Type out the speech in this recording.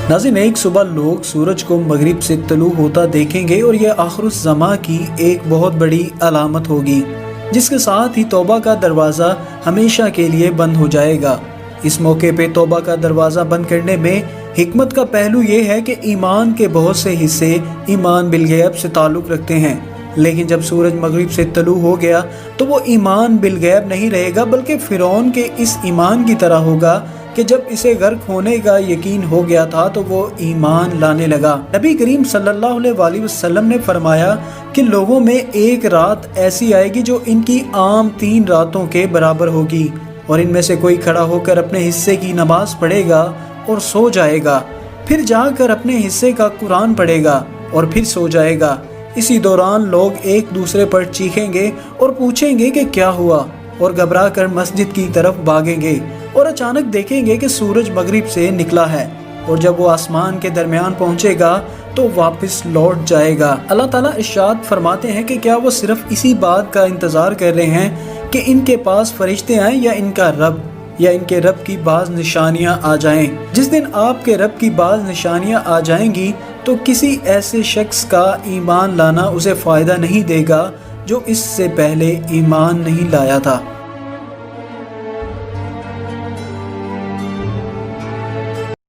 नाज़रीन, एक सुबह लोग सूरज को मगरिब से तलू होता देखेंगे और यह आखिरुज़्ज़मां की एक बहुत बड़ी अलामत होगी, जिसके साथ ही तौबा का दरवाज़ा हमेशा के लिए बंद हो जाएगा। इस मौके पे तौबा का दरवाज़ा बंद करने में हिकमत का पहलू ये है कि ईमान के बहुत से हिस्से ईमान बिल-गैब से ताल्लुक़ रखते हैं, लेकिन जब सूरज मगरिब से तलू हो गया तो वो ईमान बिल-गैब नहीं रहेगा, बल्कि फ़िरौन के इस ईमान की तरह होगा कि जब इसे गर्क होने का यकीन हो गया था तो वो ईमान लाने लगा। नबी करीम सल्लल्लाहु अलैहि वसल्लम ने फरमाया कि लोगों में एक रात ऐसी आएगी जो इनकी आम 3 रातों के बराबर होगी, और इनमें से कोई खड़ा होकर अपने हिस्से की नमाज पढ़ेगा और सो जाएगा, फिर जाकर अपने हिस्से का कुरान पढ़ेगा और फिर सो जाएगा। इसी दौरान लोग एक दूसरे पर चीखेंगे और पूछेंगे कि क्या हुआ, और घबरा कर मस्जिद की तरफ भागेंगे और अचानक देखेंगे कि सूरज मगरिब से निकला है, और जब वो आसमान के दरमियान पहुंचेगा तो वापस लौट जाएगा। अल्लाह ताला इरशाद फरमाते हैं कि क्या वो सिर्फ इसी बात का इंतज़ार कर रहे हैं कि इनके पास फरिश्ते आएं या इनका रब, या इनके रब की बाज़ निशानियां आ जाएं। जिस दिन आपके रब की बाज़ निशानियां आ जाएंगी तो किसी ऐसे शख्स का ईमान लाना उसे फ़ायदा नहीं देगा जो इससे पहले ईमान नहीं लाया था।